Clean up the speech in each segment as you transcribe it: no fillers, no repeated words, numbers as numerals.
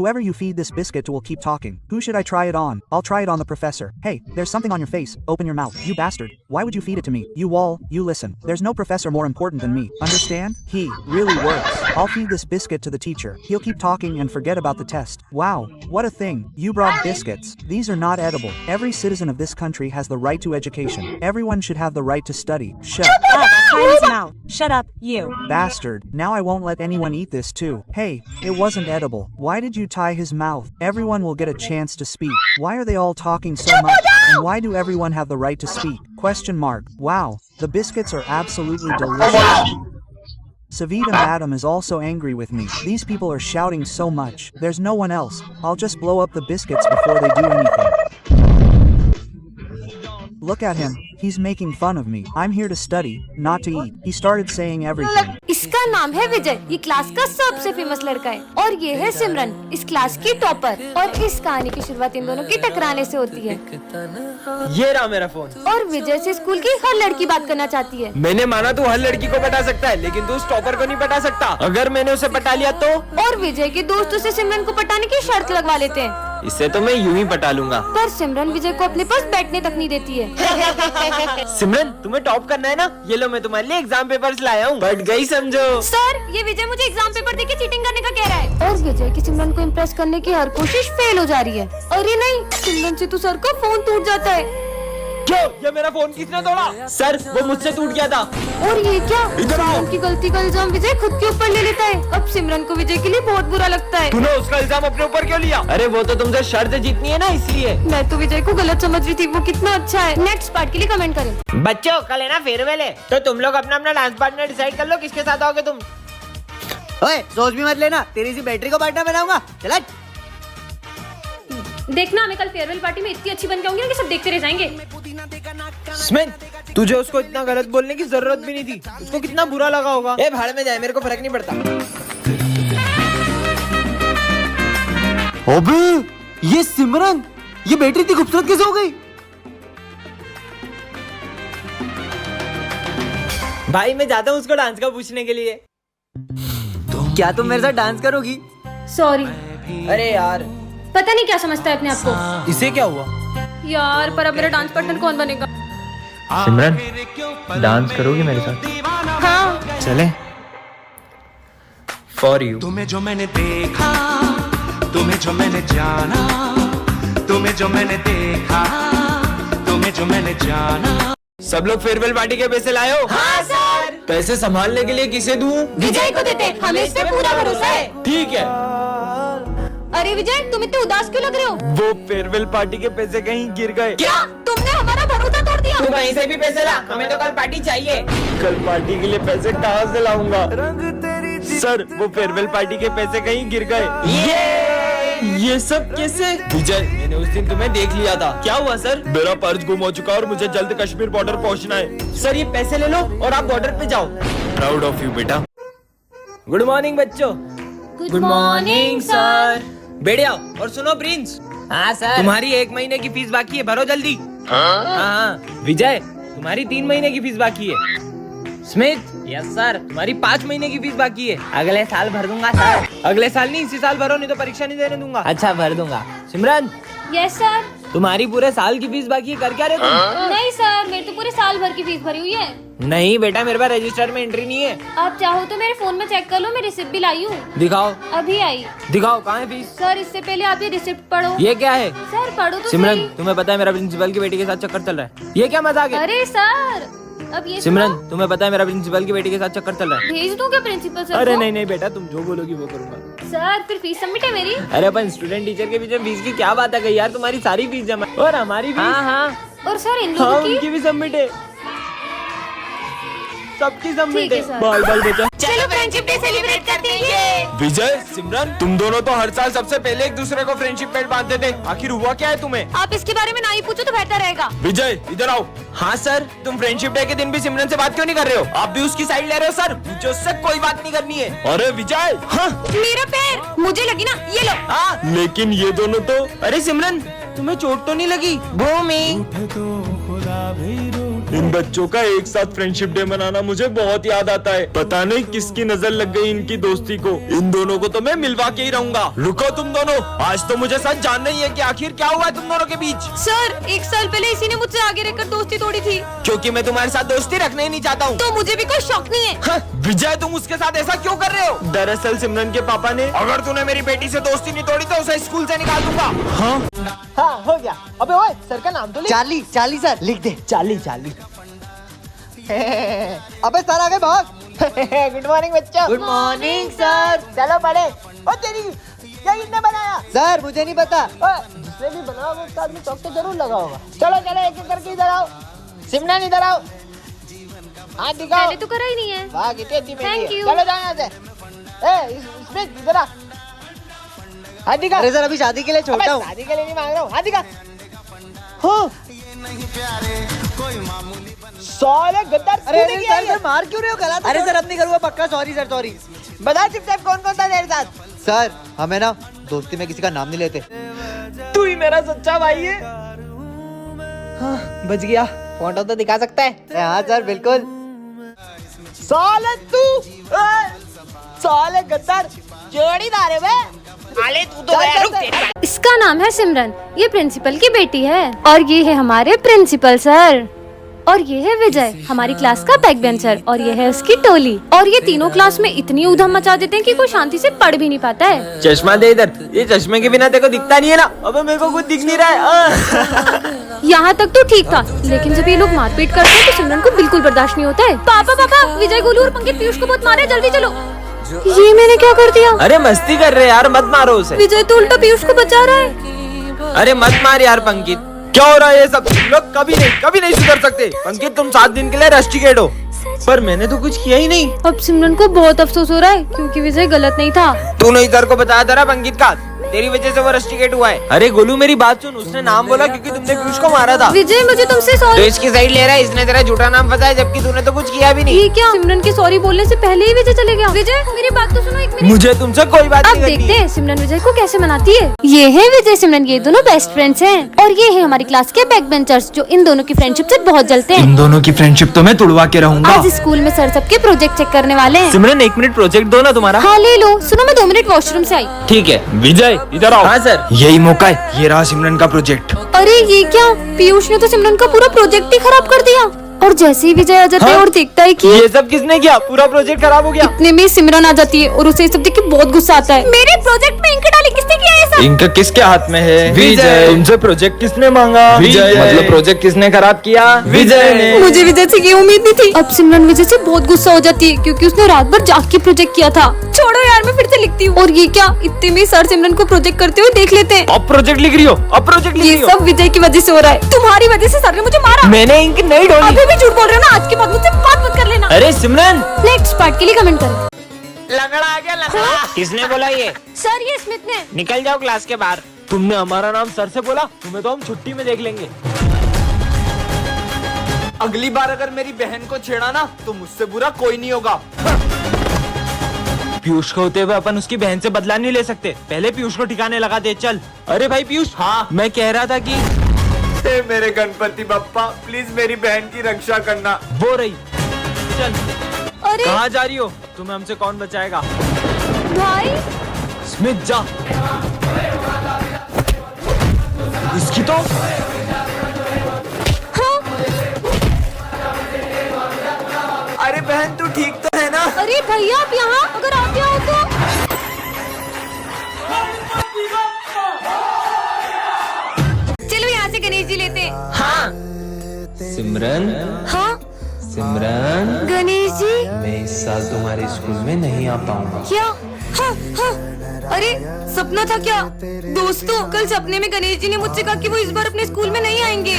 Whoever you feed this biscuit to will keep talking. Who should I try it on? I'll try it on the professor. Hey, there's something on your face. Open your mouth. You bastard. Why would you feed it to me? You wall, you listen. There's no professor more important than me. Understand? He really works. I'll feed this biscuit to the teacher. He'll keep talking and forget about the test. Wow, what a thing. You brought biscuits. These are not edible. Every citizen of this country has the right to education. Everyone should have the right to study. Shut up. Tie his mouth. Shut up, you. Bastard. Now I won't let anyone eat this too. Hey, it wasn't edible. Why did you tie his mouth? Everyone will get a chance to speak. Why are they all talking so much? And why do everyone have the right to speak? Question mark. Wow, the biscuits are absolutely delicious. Savita madam is also angry with me. These people are shouting so much. There's no one else. I'll just blow up the biscuits before they do anything. Look at him. He's making fun of me. I'm here to study, not to eat. He started saying everything. इसका नाम है विजय, ये class का सबसे famous लड़का है और ये है सिमरन, इस क्लास की टॉपर। और इस कहानी की शुरुआत इन दोनों की टकराने से होती है। ये रहा मेरा फोन। और विजय से स्कूल की हर लड़की बात करना चाहती है। मैंने माना तू हर लड़की को पटा सकता है, लेकिन तू उस टॉपर को नहीं पटा सकता। अगर मैंने उसे पटा लिया तो? और विजय के दोस्त उसे सिमरन को पटाने की शर्त लगवा लेते हैं। इससे तो मैं यूं ही पटा लूंगा। पर सिमरन विजय को अपने पास बैठने तक नहीं देती है। सिमरन, तुम्हें टॉप करना है ना? ये लो, मैं तुम्हारे लिए एग्जाम पेपर्स लाया हूँ। पढ़ गई समझो। सर, ये विजय मुझे एग्जाम पेपर देके चीटिंग करने का कह रहा है। और विजय की सिमरन को इम्प्रेस करने की हर कोशिश फेल हो जा रही है। अरे नहीं, सिमरन से तो सर का फोन टूट जाता है। क्यों? ये मेरा फोन किसने तोड़ा? सर, वो मुझसे टूट गया था। और ये क्या? इधर आओ। सिमरन की गलती का इल्जाम विजय खुद के ऊपर ले लेता है। अब सिमरन को विजय के लिए बहुत बुरा लगता है। तूने उसका इल्जाम अपने ऊपर क्यों लिया? अरे वो तो तुमसे शर्त जीतनी है ना, इसलिए। मैं तो विजय को गलत समझ रही थी, वो कितना अच्छा है। नेक्स्ट पार्ट के लिए कमेंट करें। बच्चों, कल है ना फेयरवेल है, तो तुम लोग अपना अपना डांस पार्टनर डिसाइड कर लो, किसके साथ आओगे तुम। ओए, सोच भी मत लेना, तेरी सी बैटरी को पार्टनर बनाऊंगा। चल हट। देखना, मैं कल फेयरवेल पार्टी में इतनी अच्छी बन के आऊंगी ना कि सब देखते रह जाएंगे। स्मिथ, तुझे उसको इतना गलत बोलने की जरूरत भी नहीं थी। उसको कितना बुरा लगा होगा। ए, भाड़ में जाए, मेरे को फर्क नहीं पड़ता। अबे, ये सिमरन, ये बेटी इतनी खूबसूरत कैसे हो गई? भाई, मैं जाता हूँ उसको डांस का पूछने के लिए। क्या तुम मेरे साथ डांस करोगी? सॉरी। अरे यार, पता नहीं क्या समझता है अपने आप को। इसे क्या हुआ? यार, पर अब मेरा डांस पार्टनर कौन बनेगा? सिमरन, डांस करोगी मेरे साथ? हाँ। चले। For you. तुम्हें जो मैंने देखा, तुम्हें जो मैंने जाना, तुम्हें जो मैंने देखा, तुम्हें जो मैंने जाना। सब लोग फेयरवेल पार्टी के पैसे लाए हो? हाँ सर। पैसे संभालने के लिए किसे दूं? विजय को देते, हमें इस पे पूरा भरोसा है। ठीक है। अरे विजय, तुम इतने उदास क्यों लग रहे हो? वो फेयरवेल पार्टी के पैसे कहीं गिर गए। क्या? तुमने हमारा भरोसा तोड़ दिया? तू कहीं से भी पैसे ला, हमें तो कल पार्टी चाहिए। कल पार्टी के लिए पैसे कहाँ से लाऊंगा? सर, वो फेयरवेल पार्टी के पैसे कहीं गिर गए। ये सब कैसे? विजय, मैंने उस दिन तुम्हें देख लिया था। क्या हुआ सर? मेरा पर्स गुम हो चुका और मुझे जल्द कश्मीर बॉर्डर पहुंचना है। सर, ये पैसे ले लो और आप बॉर्डर पे जाओ। प्राउड ऑफ यू बेटा। गुड मॉर्निंग बच्चों। Good morning sir. बैठ जाओ और सुनो प्रिंस। हाँ सर। तुम्हारी 1 महीने की फीस बाकी है, भरो जल्दी। हाँ। विजय, तुम्हारी 3 महीने की फीस बाकी है। स्मिथ, यस सर, तुम्हारी 5 महीने की फीस बाकी है। अगले साल भर दूंगा सर। अगले साल नहीं, इसी साल भरो, नहीं तो परीक्षा नहीं देने दूंगा। अच्छा, भर दूंगा। सिमरन, यस सर। तुम्हारी पूरे साल की फीस बाकी है, कर क्या रहे तुम? नहीं सर, मेरी तो पूरे साल भर की फीस भरी हुई है। नहीं बेटा, मेरे पास रजिस्टर में एंट्री नहीं है। आप चाहो तो मेरे फोन में चेक कर लो, मैं रिसिप्ट भी लाई हूँ। दिखाओ। अभी आई। दिखाओ, कहाँ है फीस? सर, इससे पहले आप ये रिसिप्ट पढ़ो। ये क्या है? सर, पढ़ो तो सिमरन, सही। तुम्हें पता है मेरा प्रिंसिपल की बेटी के साथ चक्कर चल रहा है। ये क्या मजाक है? अरे सर, अब ये सिमरन, तुम्हें पता है मेरा प्रिंसिपल की बेटी के साथ चक्कर चल रहा है। भेज दूं क्या प्रिंसिपल सर अरे को? नहीं बेटा, तुम जो बोलोगी वो करूंगा। सर, फिर फीस सबमिट है मेरी। अरे अपन स्टूडेंट टीचर के बीच में फीस की क्या बात है यार? तुम्हारी सारी फीस जमा और हमारी फीस। हाँ हाँ, और सर, इन हाँ, लोगों की? उनकी भी सबमिट है, सबकी सबमिट ठीक है है। सर। बाल बाल बेटा। चलो फ्रेंडशिप डे सेलिब्रेट करते हैं। विजय, सिमरन, तुम दोनों तो हर साल सबसे पहले एक दूसरे को फ्रेंडशिप बेल्ट बांधते थे। आखिर हुआ क्या है तुम्हें? आप इसके बारे में ना ही पूछो तो बेहतर रहेगा। विजय, इधर आओ। हाँ सर, तुम फ्रेंडशिप डे के दिन भी सिमरन से बात क्यों नहीं कर रहे हो? आप भी उसकी साइड ले रहे हो सर। मुझे उससे कोई बात नहीं करनी है। अरे विजय। हाँ, मेरा पैर, मुझे लगी ना, ये लो। हाँ, लेकिन ये दोनों तो। अरे सिमरन, तुम्हें चोट तो नहीं लगी? भूमि। इन बच्चों का एक साथ फ्रेंडशिप डे मनाना मुझे बहुत याद आता है। पता नहीं किसकी नजर लग गई इनकी दोस्ती को। इन दोनों को तो मैं मिलवा के ही रहूंगा। रुको तुम दोनों, आज तो मुझे सच जानना ही है कि आखिर क्या हुआ है तुम दोनों के बीच। सर 1 साल पहले इसी ने मुझसे आगे रहकर दोस्ती तोड़ी थी। क्योंकि मैं तुम्हारे साथ दोस्ती रखना ही नहीं चाहता हूँ। तो मुझे भी कोई शौक नहीं है। हाँ, विजय तुम उसके साथ ऐसा क्यों कर रहे हो? दरअसल सिमरन के पापा ने, अगर तूने मेरी बेटी से दोस्ती नहीं तोड़ी तो उसे स्कूल से निकाल दूंगा। हाँ हो गया। अबे ओए सर का नाम तो लिख। चार्ली, चार्ली सर लिख दे। Charlie, Charlie. अबे सर आ गए भाग। गुड मॉर्निंग बच्चों। Good morning sir. चलो पढ़े। ओ तेरी क्या किसने बनाया? सर मुझे नहीं पता। जिसने भी बनाया वो उसका आदमी चौक तो जरूर लगा होगा। चलो चलो एक एक करके इधर आओ। सिमरन इधर आओ। हाथ दिखाओ। पहले तो करा ही नहीं है। वाह कितनी अच्छी मेहंदी Thank है। you. चलो जाओ यहाँ से। इसमें इधर आ। हाथ दिखा। अरे सर अभी शादी के लिए छोटा हूँ। शादी के लिए नहीं मांग रहा हूँ। हाथ दिखा। हो साले गद्दार। अरे सर मार क्यों रहे हो? गला। अरे सर अब नहीं करूँगा पक्का। Sorry sir sorry. बता चुपचाप कौन कौन था तेरे साथ? सर हमें ना दोस्ती में किसी का नाम नहीं लेते। तू ही मेरा सच्चा भाई है। हाँ, बच गया। फोटो तो दिखा सकता है? हाँ सर बिल्कुल। साले तू साले गद्दार जोड़ीदार है बे। आले तू तो गया। रुक तेरी। इसका नाम है सिमरन, ये प्रिंसिपल की बेटी है। और ये है हमारे प्रिंसिपल सर। और ये है विजय, हमारी क्लास का बैक बेंचर। और ये है उसकी टोली। और ये तीनों क्लास में इतनी उधम मचा देते हैं कि कोई शांति से पढ़ भी नहीं पाता है। चश्मा दे इधर। ये चश्मे के बिना तेरे को दिखता नहीं है ना? अबे मेरे को कुछ दिख नहीं रहा है। यहाँ तक तो ठीक था, लेकिन जब ये लोग मारपीट करते हैं तो सिमरन को बिल्कुल बर्दाश्त नहीं होता है। पापा पापा, विजय, गोलू और पंकित पीयूष को बहुत मारे, जल्दी चलो। ये मैंने क्या कर दिया? अरे मस्ती कर रहे यार, मत मारो उसे। विजय तो उल्टा पीयूष को बचा रहा है। अरे मत मार यार पंकित। क्या हो रहा है ये सब? तुम लोग कभी नहीं सुधर सकते। पंकित तुम 7 दिन के लिए रस्टिकेट हो। पर मैंने तो कुछ किया ही नहीं। अब सिमरन को बहुत अफसोस हो रहा है क्योंकि विजय गलत नहीं था। तूने इधर को बताया था ना पंकित का, तेरी वजह से वो रस्टिकेट हुआ है। अरे गोलू मेरी बात सुन, उसने नाम बोला क्योंकि तुमने पीयूष को मारा था। विजय मुझे तुमसे तो सॉरी। इसकी साइड ले रहा है, इसने तेरा झूठा नाम बताया जबकि तूने तो कुछ किया भी नहीं। ये क्या? सिमरन के सॉरी बोलने से पहले ही विजय चले गया। विजय मेरी बात तो सुनो एक मिनट। मुझे तुमसे कोई बात अब नहीं करनी देखते है। हैं सिमरन विजय को कैसे मनाती है। ये है विजय सिमरन, ये दोनों बेस्ट फ्रेंड्स हैं। और ये है हमारी क्लास के बैक बेंचर्स जो इन दोनों की फ्रेंडशिप से बहुत जलते हैं। इन दोनों की फ्रेंडशिप तो मैं तुड़वा के रहूंगा। आज स्कूल में सर सबके प्रोजेक्ट चेक करने वाले हैं। सिमरन 1 मिनट प्रोजेक्ट दो ना तुम्हारा। हाँ ले लो। सुनो मैं 2 मिनट वॉशरूम से आई। ठीक है विजय इधर आओ। हाँ सर, यही मौका है। ये रहा सिमरन का प्रोजेक्ट। अरे ये क्या? पीयूष ने तो सिमरन का पूरा प्रोजेक्ट ही खराब कर दिया। और जैसे ही विजय आ जाता है और देखता है कि ये सब किसने किया? पूरा प्रोजेक्ट खराब हो गया। इतने में सिमरन आ जाती है और उसे सब देख के बहुत गुस्सा आता है। मेरे प्रोजेक्ट में इंक डाली किसने किया है सब? इंक किसके हाथ में है? विजय। तुमसे प्रोजेक्ट किसने मांगा? विजय। मतलब प्रोजेक्ट किसने खराब किया? विजय ने। मुझे विजय से ये उम्मीद नहीं थी। अब सिमरन विजय से बहुत गुस्सा हो जाती है क्योंकि उसने रात भर जाग के प्रोजेक्ट किया था। छोड़ो यार, मैं फिर से लिखती हूँ। और ये क्या? इतने में सर सिमरन को प्रोजेक्ट करते हुए देख लेते हैं। अब प्रोजेक्ट लिख रही हो? अब प्रोजेक्ट लिख ये रही हो? सब विजय की वजह से हो रहा है। तुम्हारी वजह से सर ने मुझे मारा। मैंने इंक नहीं डाली। अभी भी झूठ बोल रहे हो ना? आज के बाद मुझसे बात मत कर लेना। अरे सिमरन, नेक्स्ट पार्ट के लिए कमेंट करें। लंगड़ा आ गया लंगड़ा। किसने बोला ये? सर ये स्मिथ ने। निकल जाओ क्लास के बाहर। तुमने हमारा नाम सर से बोला? तुम्हें तो हम छुट्टी में देख लेंगे। अगली बार अगर मेरी बहन को छेड़ा ना तो मुझसे बुरा कोई नहीं होगा। पीयूष को होते हुए अपन उसकी बहन से बदला नहीं ले सकते। पहले पीयूष को ठिकाने लगा दे। चल। अरे भाई पीयूष। हाँ मैं कह रहा था कि मेरे गणपति बप्पा प्लीज मेरी बहन की रक्षा करना। वो रही। चल। अरे कहाँ जा रही हो? तुम्हें हमसे कौन बचाएगा? भाई स्मिथ जा। इसकी तो अरे बहन तू ठीक तो है ना? अरे भैया आप यहाँ, अगर आप यहाँ हो तो चलो यहाँ से गणेश जी लेते हैं। हाँ। सिमरन, हाँ सिमरन, गणेश जी। मैं इस साल तुम्हारे स्कूल में नहीं आ पाऊंगा। क्या? हाँ हाँ। अरे सपना था क्या? दोस्तों कल सपने में गणेश जी ने मुझसे कहा कि वो इस बार अपने स्कूल में नहीं आएंगे।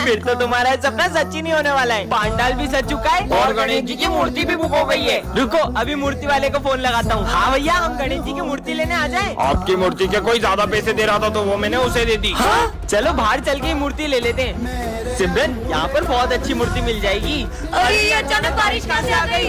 फिर तो तुम्हारा सपना सच ही नहीं होने वाला है। पांडाल भी सज चुका है और गणेश जी की मूर्ति भी बुक हो गई है। रुको अभी मूर्ति वाले को फोन लगाता हूँ। हाँ भैया हम गणेश जी की मूर्ति लेने आ जाए। आपकी मूर्ति के कोई ज्यादा पैसे दे रहा था तो वो मैंने उसे दे दी। हाँ? चलो बाहर चल के मूर्ति ले लेते हैं। सिमरन यहाँ पर बहुत अच्छी मूर्ति मिल जाएगी। अरे अचानक बारिश कहाँ से आ गई?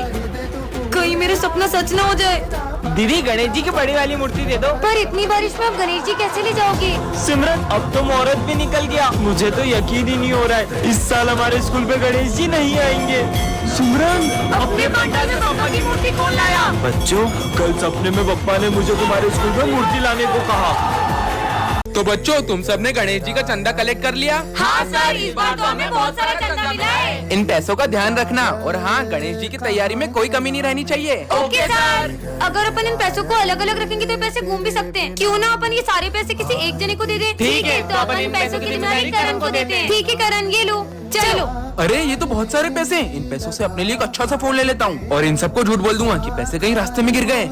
कहीं मेरा सपना सच ना हो जाए। दीदी गणेश जी की बड़ी वाली मूर्ति दे दो। पर इतनी बारिश में आप गणेश जी कैसे ले जाओगे? सिमरन अब तो मुहूर्त भी निकल गया, मुझे तो यकीन ही नहीं हो रहा है इस साल हमारे स्कूल पे गणेश जी नहीं आएंगे। सिमरन अपने पंडाल में पापा की मूर्ति कौन लाया? बच्चों कल सपने में पप्पा ने मुझे तुम्हारे स्कूल में मूर्ति लाने को कहा। तो बच्चों तुम सबने गणेश जी का चंदा कलेक्ट कर लिया? हाँ सर, इस बार तो हमें बहुत सारा चंदा मिला है। इन पैसों का ध्यान रखना और हाँ गणेश जी की तैयारी में कोई कमी नहीं रहनी चाहिए। Okay sir. अगर अपन इन पैसों को अलग अलग रखेंगे तो पैसे घूम भी सकते हैं। क्यों ना अपन ये सारे पैसे किसी एक जने को दे दें? ठीक है, तो अपन इन पैसों की जिम्मेदारी करण को देते हैं। ठीक है करण, ये लो, चलो। अरे ये तो बहुत सारे पैसे हैं। इन पैसों से अपने लिए एक अच्छा सा फोन ले लेता हूँ और इन सबको झूठ बोल दूंगा कि पैसे कहीं रास्ते में गिर गए।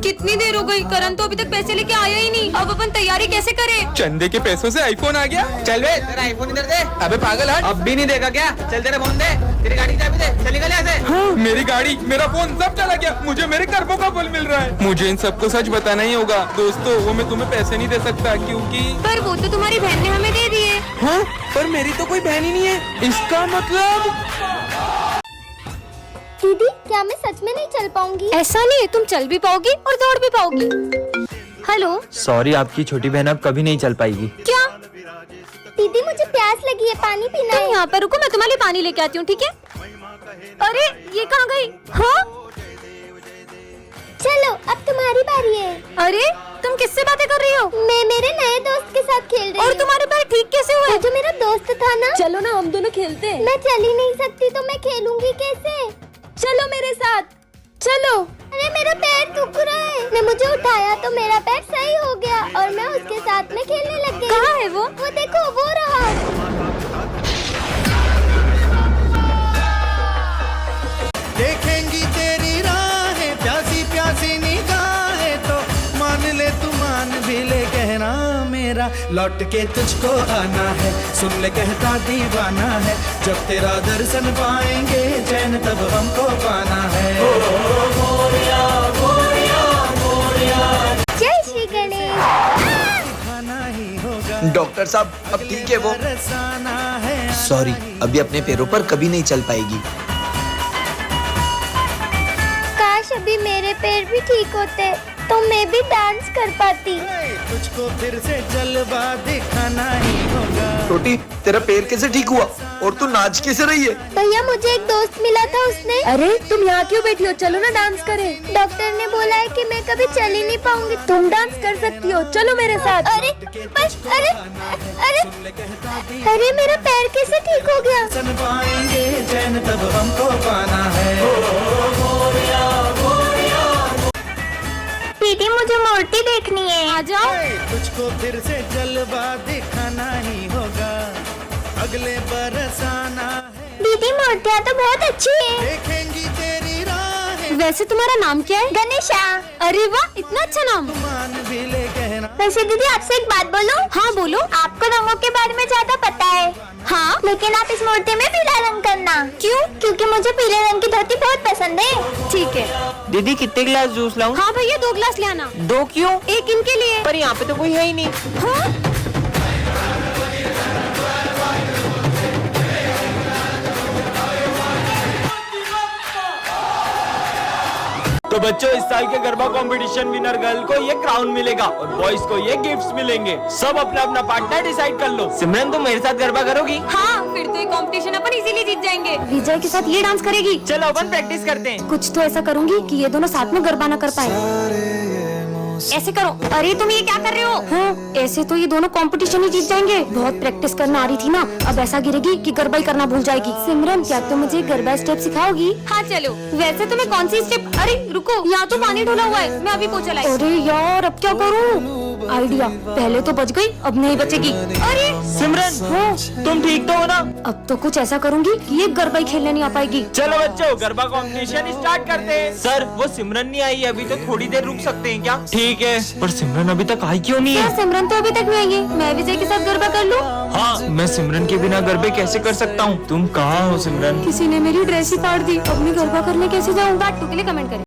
कितनी देर हो गई, करण तो अभी तक पैसे लेके आया ही नहीं। अब अपन तैयारी कैसे करें? चंदे के पैसों से आईफोन आ गया। चल बे, तेरा आईफोन इधर दे। अबे पागल हट। अब भी नहीं देगा क्या? चल तेरा फोन दे, तेरी गाड़ी की चाबी दे, चल निकल यहाँ से। हाँ, मेरी गाड़ी, मेरा फोन सब चला गया। मुझे मेरे कर्मों का फल मिल रहा है। मुझे इन सबको सच बताना ही होगा। दोस्तों वो मैं तुम्हें पैसे नहीं दे सकता क्योंकि पर वो तो तुम्हारी बहन ने हमें दे दिए। हाँ पर मेरी तो कोई बहन ही नहीं है। इसका मतलब दीदी क्या मैं सच में नहीं चल पाऊंगी? ऐसा नहीं है, तुम चल भी पाओगी और दौड़ भी पाओगी। हेलो। सॉरी आपकी छोटी बहन अब कभी नहीं चल पाएगी। क्या? दीदी मुझे प्यास लगी है, पानी पीना तुम है। यहाँ पर रुको, मैं तुम्हारे लिए पानी लेके आती हूँ, ठीक है? अरे ये कहाँ गई? हाँ चलो अब तुम्हारी बारी है। अरे तुम किससे बातें कर रही हो? मैं मेरे नए दोस्त के साथ खेल रही हूँ। और तुम्हारे पैर ठीक कैसे हुए? वो जो मेरा दोस्त था ना। चलो ना हम दोनों खेलते हैं। मैं चल ही नहीं सकती तो मैं खेलूंगी कैसे? चलो मेरे साथ, चलो। अरे मेरा पैर दुख रहा है। ने मुझे उठाया तो मेरा पैर सही हो गया और मैं उसके साथ में खेलने लग गई। कहाँ है वो? वो देखो वो रहा। देखेंगी तेरी राहें प्यासी प्यासी निगाहें तो मान ले तू मान भी ले कहना मेरा लौट के तुझको आना है। सुन ले कहता दीवाना है जब तेरा दर्शन पाएंगे चैन तब हमको पाना है। जय श्री गणेश। खाना ही होगा डॉक्टर साहब अब ठीक है वो? बरसाना है। सॉरी अभी अपने पैरों पर कभी नहीं चल पाएगी। काश अभी मेरे पैर भी ठीक होते तो मैं भी डांस कर पाती। तुझको फिर से जलवा दिखाना ही होगा। छोटी तेरा पैर कैसे ठीक हुआ और तू नाच कैसे रही है? भैया मुझे एक दोस्त मिला था, उसने। अरे तुम यहाँ क्यों बैठी हो? चलो ना डांस करें। डॉक्टर ने बोला है कि मैं कभी चल ही नहीं पाऊंगी। तुम डांस कर सकती हो, चलो मेरे साथ। अरे बस, अरे अरे अरे मेरा पैर कैसे ठीक हो गया? सन पाएंगे चैन तब हमको पाना है। दीदी मुझे मूर्ति देखनी है। आ जाओ। तुझको फिर से जलवा दिखाना ही होगा अगले बरस आना है। दीदी मूर्तियाँ तो बहुत अच्छी है। देखेंगी तेरी राहें वैसे तुम्हारा नाम क्या है? गणेशा। अरे वाह, इतना अच्छा नाम। मान भी ले कहना। वैसे दीदी आपसे एक बात बोलूं? हाँ बोलो। आपको रंगों के बारे में ज्यादा पता है। हाँ लेकिन आप इस मूर्ति में पीला रंग करना। क्यों? क्योंकि मुझे पीले रंग की धोती बहुत पसंद है। ठीक है। दीदी कितने गिलास जूस लाऊं? हाँ भैया 2 गिलास ले आना। 2 क्यों? एक इनके लिए। पर यहाँ पे तो कोई है ही नहीं। हाँ? तो बच्चों इस साल के गरबा कंपटीशन विनर गर्ल को ये क्राउन मिलेगा और बॉयज को ये गिफ्ट्स मिलेंगे। सब अपना अपना पार्टनर डिसाइड कर लो। सिमरन तुम मेरे साथ गरबा करोगी? हाँ फिर तो ये कंपटीशन अपन इजीली जीत जाएंगे। विजय के साथ ये डांस करेगी। चलो अपन प्रैक्टिस करते हैं। कुछ तो ऐसा करूंगी कि ये दोनों साथ में गरबा ना कर पाए। ऐसे करो। अरे तुम ये क्या कर रहे हो? हाँ, ऐसे तो ये दोनों कंपटीशन ही जीत जाएंगे। बहुत प्रैक्टिस करना आ रही थी ना, अब ऐसा गिरेगी कि गरबा ही करना भूल जाएगी। सिमरन क्या तुम मुझे गरबा स्टेप सिखाओगी? हाँ चलो। वैसे तुम्हें कौन सी स्टेप? अरे रुको, यहाँ तो पानी ढोला हुआ है, मैं अभी पोछा लाई। अरे यार अब क्या करूँ? आइडिया, पहले तो बच गई अब नहीं बचेगी। अरे सिमरन हाँ, तुम ठीक तो हो ना? अब तो कुछ ऐसा करूंगी कि ये गरबा ही खेलने नहीं आ पाएगी। चलो बच्चों गरबा कंपटीशन स्टार्ट करते हैं। सर वो सिमरन नहीं आई, अभी तो थोड़ी देर रुक सकते हैं क्या? ठीक है, पर सिमरन अभी तक आई क्यों नहीं क्या है? सिमरन तो अभी तक नहीं आई है। मैं विजय के साथ गरबा कर लूं? हाँ मैं सिमरन के बिना गरबे कैसे कर सकता हूँ? तुम कहाँ हो सिमरन? किसी ने मेरी ड्रेस ही फाड़ दी, अब मैं गरबा करने कैसे जाऊँ? बात के लिए कमेंट करें।